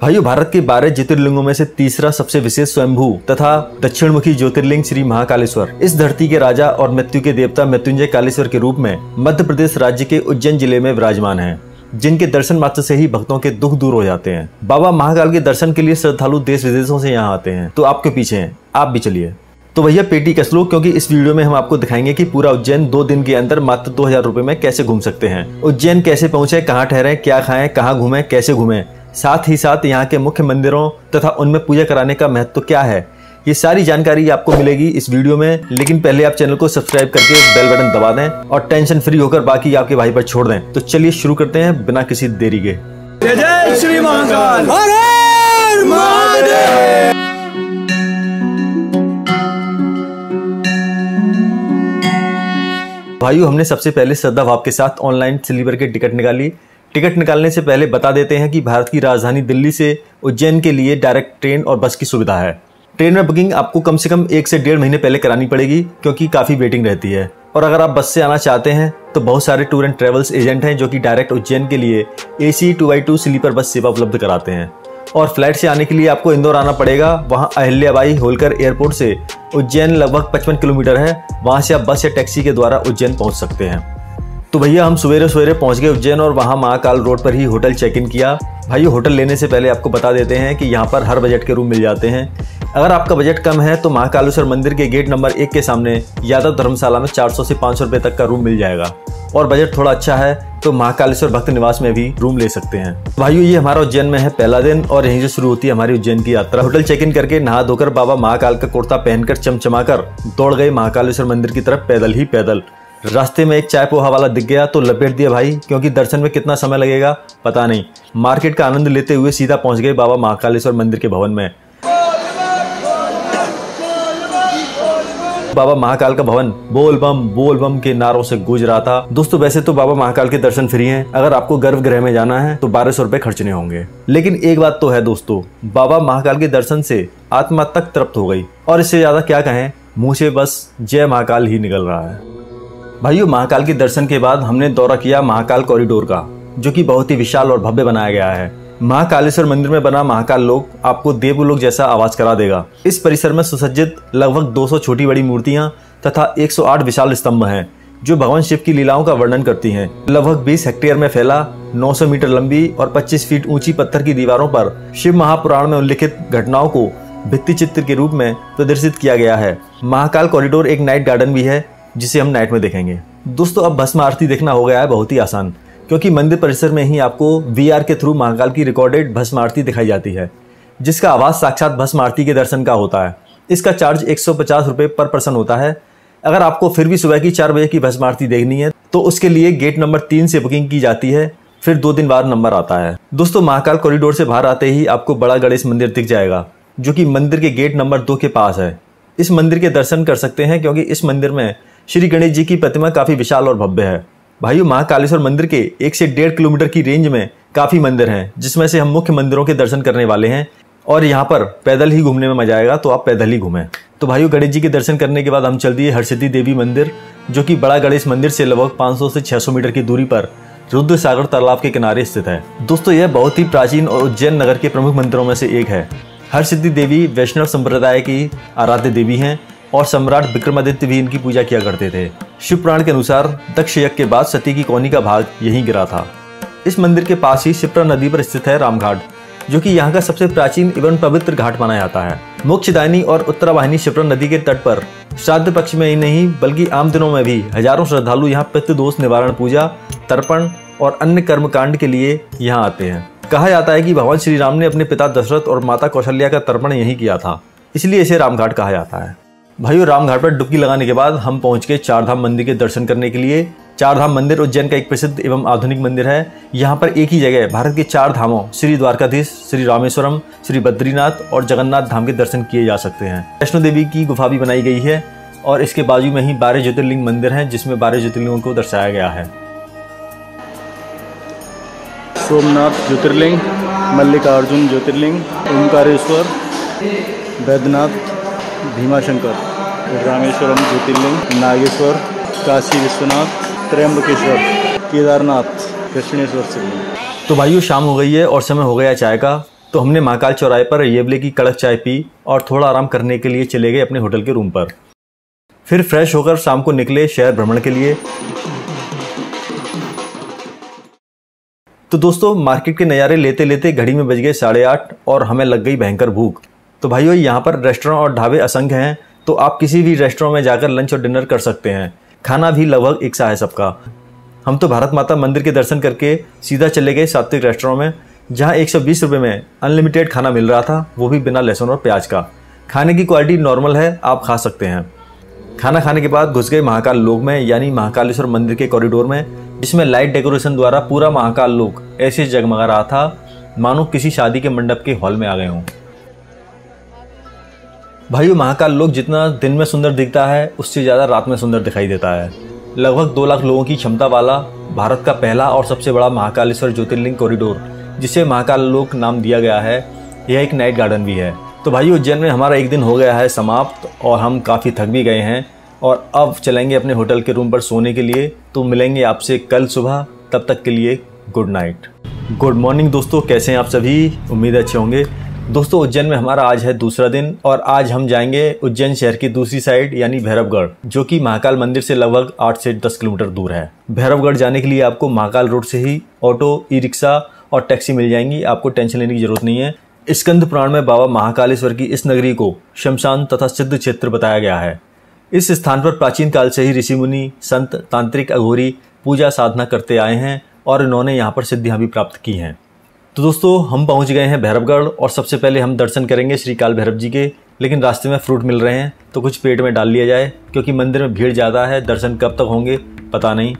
भाइयों, भारत के 12 ज्योतिर्लिंगों में से तीसरा सबसे विशेष स्वयंभू तथा दक्षिणमुखी ज्योतिर्लिंग श्री महाकालेश्वर इस धरती के राजा और मृत्यु के देवता मृत्युंजय कालेश्वर के रूप में मध्य प्रदेश राज्य के उज्जैन जिले में विराजमान हैं, जिनके दर्शन मात्र से ही भक्तों के दुख दूर हो जाते हैं। बाबा महाकाल के दर्शन के लिए श्रद्धालु देश विदेशों से यहाँ आते हैं, तो आपके पीछे हैं, आप भी चलिए। तो भैया पेटी कस लो, क्योंकि इस वीडियो में हम आपको दिखाएंगे कि पूरा उज्जैन 2 दिन के अंदर मात्र 2000 रुपए में कैसे घूम सकते हैं। उज्जैन कैसे पहुंचे, कहाँ ठहरे, क्या खाएं, कहाँ घूमें, कैसे घूमें, साथ ही साथ यहाँ के मुख्य मंदिरों तथा उनमें पूजा कराने का महत्व क्या है, ये सारी जानकारी आपको मिलेगी इस वीडियो में। लेकिन पहले आप चैनल को सब्सक्राइब करके बेल बटन दबा दें और टेंशन फ्री होकर बाकी आपके भाई पर छोड़ दें। तो चलिए शुरू करते हैं बिना किसी देरी के। जय जय श्री महाकाल, हर हर महादेव। भाइयों, हमने सबसे पहले श्रद्धा भाव के साथ ऑनलाइन स्लीपर की टिकट निकाली। टिकट निकालने से पहले बता देते हैं कि भारत की राजधानी दिल्ली से उज्जैन के लिए डायरेक्ट ट्रेन और बस की सुविधा है। ट्रेन में बुकिंग आपको कम से कम 1 से 1.5 महीने पहले करानी पड़ेगी, क्योंकि काफ़ी वेटिंग रहती है। और अगर आप बस से आना चाहते हैं तो बहुत सारे टूर एंड ट्रेवल्स एजेंट हैं जो कि डायरेक्ट उज्जैन के लिए AC 2x2 स्लीपर बस सेवा उपलब्ध कराते हैं। और फ्लाइट से आने के लिए आपको इंदौर आना पड़ेगा। वहाँ अहिल्याबाई होलकर एयरपोर्ट से उज्जैन लगभग 55 किलोमीटर है। वहाँ से आप बस या टैक्सी के द्वारा उज्जैन पहुँच सकते हैं। तो भैया हम सवेरे सवेरे पहुंच गए उज्जैन और वहां महाकाल रोड पर ही होटल चेक इन किया। भाई होटल लेने से पहले आपको बता देते हैं कि यहाँ पर हर बजट के रूम मिल जाते हैं। अगर आपका बजट कम है तो महाकालेश्वर मंदिर के गेट नंबर 1 के सामने यादव धर्मशाला में 400 से 500 रुपये तक का रूम मिल जाएगा। और बजट थोड़ा अच्छा है तो महाकालेश्वर भक्त निवास में भी रूम ले सकते हैं। भाइयों, ये हमारा उज्जैन में है पहला दिन और यहीं से शुरू होती है हमारी उज्जैन की यात्रा। होटल चेक इन करके नहा धोकर बाबा महाकाल का कुर्ता पहनकर चमचमाकर दौड़ गए महाकालेश्वर मंदिर की तरफ पैदल ही पैदल। रास्ते में एक चाय पोहा वाला दिख गया तो लपेट दिया भाई, क्योंकि दर्शन में कितना समय लगेगा पता नहीं। मार्केट का आनंद लेते हुए सीधा पहुंच गए बाबा महाकालेश्वर मंदिर के भवन में। बाबा महाकाल का भवन बोल बम के नारों से गूंज रहा था। दोस्तों, वैसे तो बाबा महाकाल के दर्शन फ्री हैं। अगर आपको गर्भगृह में जाना है तो 1200 रुपए खर्चने होंगे। लेकिन एक बात तो है दोस्तों, बाबा महाकाल के दर्शन से आत्मा तक तृप्त हो गई। और इससे ज्यादा क्या कहें, मुंह से बस जय महाकाल ही निकल रहा है। भाइयों, महाकाल के दर्शन के बाद हमने दौरा किया महाकाल कॉरिडोर का, जो कि बहुत ही विशाल और भव्य बनाया गया है। महाकालेश्वर मंदिर में बना महाकाल लोक आपको देवलोक जैसा आवाज करा देगा। इस परिसर में सुसज्जित लगभग 200 छोटी बड़ी मूर्तियां तथा 108 विशाल स्तंभ हैं, जो भगवान शिव की लीलाओं का वर्णन करती हैं। लगभग 20 हेक्टेयर में फैला 900 मीटर लंबी और 25 फीट ऊंची पत्थर की दीवारों पर शिव महापुराण में उल्लिखित घटनाओं को भित्ति चित्र के रूप में प्रदर्शित किया गया है। महाकाल कॉरिडोर एक नाइट गार्डन भी है, जिसे हम नाइट में देखेंगे। दोस्तों, अब भस्म आरती देखना हो गया है बहुत ही आसान, क्योंकि मंदिर परिसर में ही आपको VR के थ्रू महाकाल की रिकॉर्डेड भस्म आरती दिखाई जाती है, जिसका आवाज साक्षात भस्म आरती के दर्शन का होता है। इसका चार्ज 150 रुपये पर पर्सन होता है। अगर आपको फिर भी सुबह की 4 बजे की भस्म आरती देखनी है तो उसके लिए गेट नंबर 3 से बुकिंग की जाती है, फिर 2 दिन बाद नंबर आता है। दोस्तों, महाकाल कॉरिडोर से बाहर आते ही आपको बड़ा गणेश मंदिर दिख जाएगा, जो कि मंदिर के गेट नंबर 2 के पास है। इस मंदिर के दर्शन कर सकते हैं, क्योंकि इस मंदिर में श्री गणेश जी की प्रतिमा काफी विशाल और भव्य है। भाइयों, महाकालेश्वर मंदिर के 1 से 1.5 किलोमीटर की रेंज में काफी मंदिर हैं, जिसमें से हम मुख्य मंदिरों के दर्शन करने वाले हैं। और यहाँ पर पैदल ही घूमने में मजा आएगा, तो आप पैदल ही घूमें। तो भाइयों, गणेश जी के दर्शन करने के बाद हम चल दिए हरसिद्धि देवी मंदिर, जो कि बड़ा गणेश मंदिर से लगभग 500 से 600 मीटर की दूरी पर रुद्र सागर तालाब के किनारे स्थित है। दोस्तों, यह बहुत ही प्राचीन और उज्जैन नगर के प्रमुख मंदिरों में से एक है। हरसिद्धि देवी वैष्णव संप्रदाय की आराध्य देवी हैं और सम्राट विक्रमादित्य भी इनकी पूजा किया करते थे। शिव पुराण के अनुसार दक्ष यज्ञ के बाद सती की कौनी का भाग यहीं गिरा था। इस मंदिर के पास ही शिप्रा नदी पर स्थित है रामघाट, जो कि यहाँ का सबसे प्राचीन एवं पवित्र घाट माना जाता है। मोक्षदायिनी और उत्तरावाहिनी शिप्रा नदी के तट पर श्राद्ध पक्ष में ही नहीं बल्कि आम दिनों में भी हजारों श्रद्धालु यहाँ पितृदोष निवारण पूजा, तर्पण और अन्य कर्मकांड के लिए यहाँ आते हैं। कहा जाता है कि भगवान श्री राम ने अपने पिता दशरथ और माता कौशल्या का तर्पण यहीं किया था, इसलिए इसे रामघाट कहा जाता है। भाइयों, रामघाट पर डुबकी लगाने के बाद हम पहुंच गए चारधाम मंदिर के दर्शन करने के लिए। चारधाम मंदिर उज्जैन का एक प्रसिद्ध एवं आधुनिक मंदिर है। यहाँ पर एक ही जगह भारत के 4 धामों श्री द्वारकाधीश, श्री रामेश्वरम, श्री बद्रीनाथ और जगन्नाथ धाम के दर्शन किए जा सकते हैं। वैष्णो देवी की गुफा भी बनाई गई है और इसके बाजू में ही 12 ज्योतिर्लिंग मंदिर हैं, जिसमें 12 ज्योतिर्लिंगों को दर्शाया गया है। सोमनाथ ज्योतिर्लिंग, मल्लिकार्जुन ज्योतिर्लिंग, ओंकारेश्वर, बैद्यनाथ, भीमाशंकर, रामेश्वरम ज्योतिर्लिंग, नागेश्वर, काशी विश्वनाथ, त्र्यंबकेश्वर, केदारनाथ, दक्षिणेश्वर शिवलिंग। तो भाइयों, शाम हो गई है और समय हो गया चाय का। तो हमने महाकाल चौराहे पर येवले की कड़क चाय पी और थोड़ा आराम करने के लिए चले गए अपने होटल के रूम पर। फिर फ्रेश होकर शाम को निकले शहर भ्रमण के लिए। तो दोस्तों मार्केट के नज़ारे लेते लेते घड़ी में बज गए 8:30 और हमें लग गई भयंकर भूख। तो भाइयों यहाँ पर रेस्टोरेंट और ढाबे असंख्य हैं, तो आप किसी भी रेस्टोरेंट में जाकर लंच और डिनर कर सकते हैं। खाना भी लगभग एक सा है सबका। हम तो भारत माता मंदिर के दर्शन करके सीधा चले गए सात्विक रेस्टोरेंट में, जहाँ 120 रुपये में अनलिमिटेड खाना मिल रहा था, वो भी बिना लहसुन और प्याज का। खाने की क्वालिटी नॉर्मल है, आप खा सकते हैं। खाना खाने के बाद घुस गए महाकाल लोक में, यानी महाकालेश्वर मंदिर के कॉरिडोर में, जिसमें लाइट डेकोरेशन द्वारा पूरा महाकाल लोक ऐसे जगमगा रहा था मानो किसी शादी के मंडप के हॉल में आ गए हों। भाइयों महाकाल लोक जितना दिन में सुंदर दिखता है, उससे ज़्यादा रात में सुंदर दिखाई देता है। लगभग 2 लाख लोगों की क्षमता वाला भारत का पहला और सबसे बड़ा महाकालेश्वर ज्योतिर्लिंग कॉरिडोर, जिसे महाकाल लोक नाम दिया गया है, यह एक नाइट गार्डन भी है। तो भाइयों उज्जैन में हमारा एक दिन हो गया है समाप्त और हम काफ़ी थक भी गए हैं और अब चलेंगे अपने होटल के रूम पर सोने के लिए। तो मिलेंगे आपसे कल सुबह, तब तक के लिए गुड नाइट। गुड मॉर्निंग दोस्तों, कैसे हैं आप सभी? उम्मीद अच्छे होंगे। दोस्तों उज्जैन में हमारा आज है दूसरा दिन और आज हम जाएंगे उज्जैन शहर की दूसरी साइड यानी भैरवगढ़, जो कि महाकाल मंदिर से लगभग 8 से 10 किलोमीटर दूर है। भैरवगढ़ जाने के लिए आपको महाकाल रोड से ही ऑटो, ई रिक्शा और टैक्सी मिल जाएंगी, आपको टेंशन लेने की जरूरत नहीं है। स्कंद पुराण में बाबा महाकालेश्वर की इस नगरी को शमशान तथा सिद्ध क्षेत्र बताया गया है। इस स्थान पर प्राचीन काल से ही ऋषि मुनि, संत, तांत्रिक, अघोरी पूजा साधना करते आए हैं और इन्होंने यहाँ पर सिद्धियाँ भी प्राप्त की हैं। तो दोस्तों हम पहुँच गए हैं भैरवगढ़ और सबसे पहले हम दर्शन करेंगे श्री काल भैरव जी के, लेकिन रास्ते में फ्रूट मिल रहे हैं तो कुछ पेट में डाल लिया जाए, क्योंकि मंदिर में भीड़ ज़्यादा है, दर्शन कब तक होंगे पता नहीं।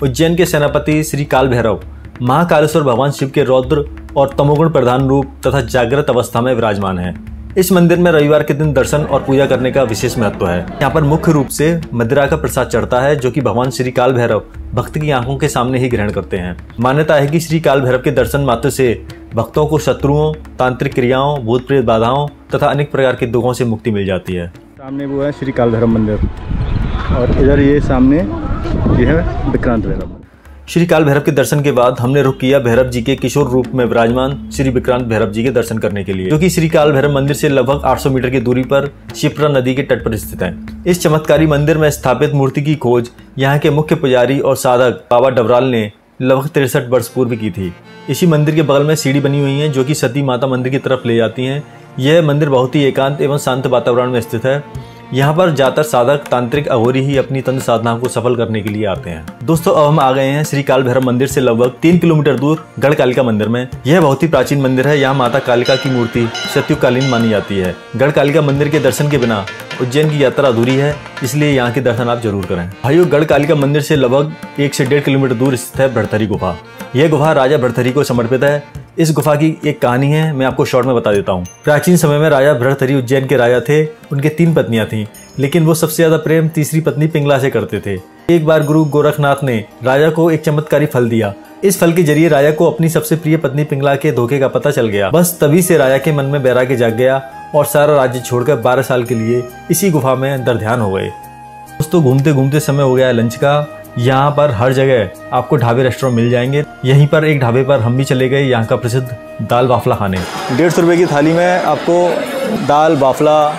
उज्जैन के सेनापति श्री काल भैरव महाकालेश्वर भगवान शिव के रौद्र और तमोगुण प्रधान रूप तथा जागृत अवस्था में विराजमान है। इस मंदिर में रविवार के दिन दर्शन और पूजा करने का विशेष महत्व है। यहाँ पर मुख्य रूप से मदिरा का प्रसाद चढ़ता है, जो कि भगवान श्री काल भैरव भक्त की आंखों के सामने ही ग्रहण करते हैं। मान्यता है कि श्री काल भैरव के दर्शन मात्र से भक्तों को शत्रुओं, तांत्रिक क्रियाओं, भूत प्रेत बाधाओं तथा अनेक प्रकार के दुखों से मुक्ति मिल जाती है। सामने वो है श्री काल भैरव मंदिर और इधर ये सामने ये है विक्रांत भैरव। श्री काल भैरव के दर्शन के बाद हमने रुक किया भैरव जी के किशोर रूप में विराजमान श्री विक्रांत भैरव जी के दर्शन करने के लिए, जो कि श्री काल भैरव मंदिर से लगभग 800 मीटर की दूरी पर शिप्रा नदी के तट पर स्थित है। इस चमत्कारी मंदिर में स्थापित मूर्ति की खोज यहाँ के मुख्य पुजारी और साधक बाबा डबराल ने लगभग 63 वर्ष पूर्व की थी। इसी मंदिर के बगल में सीढ़ी बनी हुई है, जो कि सती माता मंदिर की तरफ ले जाती है। यह मंदिर बहुत ही एकांत एवं शांत वातावरण में स्थित है। यहाँ पर ज्यादातर साधक, तांत्रिक, अघोरी ही अपनी तंत्र साधना को सफल करने के लिए आते हैं। दोस्तों अब हम आ गए हैं श्री काल भैरव मंदिर से लगभग 3 किलोमीटर दूर गढ़ कालिका मंदिर में। यह बहुत ही प्राचीन मंदिर है। यहाँ माता कालिका की मूर्ति सतयुगकालीन मानी जाती है। गढ़ कालिका मंदिर के दर्शन के बिना उज्जैन की यात्रा अधूरी है, इसलिए यहाँ के दर्शन आप जरूर करें। भाइयों गढ़ कालिका मंदिर से लगभग 1 से 1.5 किलोमीटर दूर स्थित है भरथरी गुफा। यह गुफा राजा भरथरी को समर्पित है। इस गुफा की एक कहानी है, मैं आपको शॉर्ट में बता देता हूँ। प्राचीन समय में राजा भरथरी उज्जैन के राजा थे। उनके 3 पत्नियां थीं, लेकिन वो सबसे ज्यादा प्रेम तीसरी पत्नी पिंगला से करते थे। एक बार गुरु गोरखनाथ ने राजा को एक चमत्कारी फल दिया। इस फल के जरिए राजा को अपनी सबसे प्रिय पत्नी पिंगला के धोखे का पता चल गया। बस तभी से राजा के मन में वैराग्य जाग गया और सारा राज्य छोड़कर 12 साल के लिए इसी गुफा में अंतर ध्यान हो गए। दोस्तों घूमते घूमते समय हो गया लंच का। यहाँ पर हर जगह आपको ढाबे, रेस्टोरेंट मिल जाएंगे। यहीं पर एक ढाबे पर हम भी चले गए, यहाँ का प्रसिद्ध दाल बाफला खाने। 150 रुपये की थाली में आपको दाल, बाफला,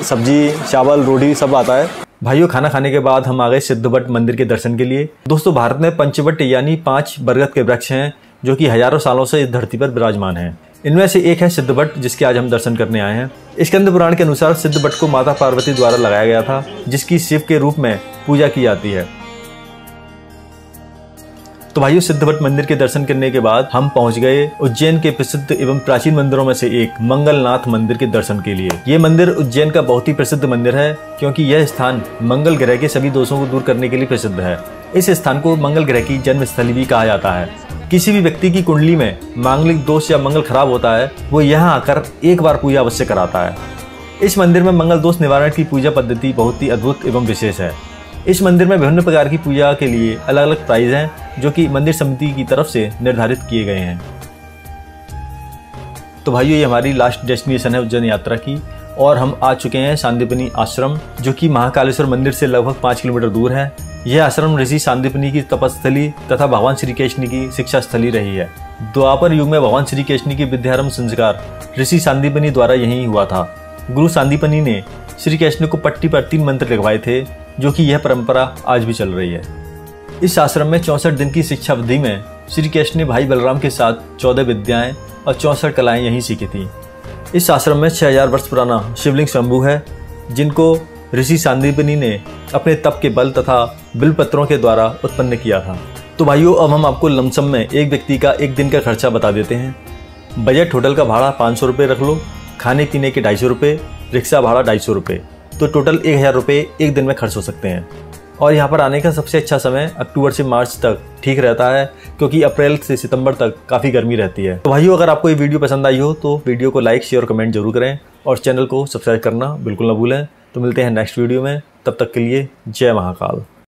सब्जी, चावल, रोटी सब आता है। भाइयों खाना खाने के बाद हम आ गए सिद्धवट मंदिर के दर्शन के लिए। दोस्तों भारत में पंचवट यानी 5 बरगद के वृक्ष हैं, जो कि हजारों सालों से इस धरती पर विराजमान हैं। इनमें से एक है सिद्धवट, जिसके आज हम दर्शन करने आए हैं। स्कंद पुराण के अनुसार सिद्धवट को माता पार्वती द्वारा लगाया गया था, जिसकी शिव के रूप में पूजा की जाती है। तो भाइयों सिद्धवट मंदिर के दर्शन करने के बाद हम पहुंच गए उज्जैन के प्रसिद्ध एवं प्राचीन मंदिरों में से एक मंगलनाथ मंदिर के दर्शन के लिए। ये मंदिर उज्जैन का बहुत ही प्रसिद्ध मंदिर है, क्योंकि यह स्थान मंगल ग्रह के सभी दोषों को दूर करने के लिए प्रसिद्ध है। इस स्थान को मंगल ग्रह की जन्म स्थली भी कहा जाता है। किसी भी व्यक्ति की कुंडली में मांगलिक दोष या मंगल खराब होता है, वो यहाँ आकर एक बार पूजा अवश्य कराता है। इस मंदिर में मंगल दोष निवारण की पूजा पद्धति बहुत ही अद्भुत एवं विशेष है। इस मंदिर में विभिन्न प्रकार की पूजा के लिए अलग अलग प्राइस हैं, जो कि मंदिर समिति की तरफ से निर्धारित किए गए हैं। तो भाइयों ये हमारी लास्ट डेस्टिनेशन है उज्जैन यात्रा की। और हम आ चुके हैं सांदीपनी आश्रम, जो कि महाकालेश्वर मंदिर से लगभग 5 किलोमीटर दूर है। यह आश्रम ऋषि सांदीपनी की तपस्थली तथा भगवान श्री कृष्ण की शिक्षा स्थली रही है। द्वापर युग में भगवान श्री कृष्ण की विद्यारंभ संस्कार ऋषि सांदीपनी द्वारा यहीं हुआ था। गुरु सांदीपनी ने श्री कृष्ण को पट्टी पर 3 मंत्र लिखवाए थे, जो कि यह परंपरा आज भी चल रही है। इस आश्रम में 64 दिन की शिक्षा अवधि में श्री कृष्ण ने भाई बलराम के साथ 14 विद्याएं और 64 कलाएं यहीं सीखी थी। इस आश्रम में 6000 वर्ष पुराना शिवलिंग शंभु है, जिनको ऋषि सांदीपनी ने अपने तप के बल तथा बिल्वपत्रों के द्वारा उत्पन्न किया था। तो भाइयों, अब हम आपको लमसम में एक व्यक्ति का एक दिन का खर्चा बता देते हैं। बजट होटल का भाड़ा 500 रुपये रख लो, खाने पीने के 250 रुपये, रिक्शा भाड़ा 250 रुपये, तो टोटल 1000 रुपये एक दिन में खर्च हो सकते हैं। और यहाँ पर आने का सबसे अच्छा समय अक्टूबर से मार्च तक ठीक रहता है, क्योंकि अप्रैल से सितंबर तक काफ़ी गर्मी रहती है। तो भाइयों, अगर आपको ये वीडियो पसंद आई हो तो वीडियो को लाइक, शेयर और कमेंट जरूर करें और चैनल को सब्सक्राइब करना बिल्कुल ना भूलें। तो मिलते हैं नेक्स्ट वीडियो में, तब तक के लिए जय महाकाल।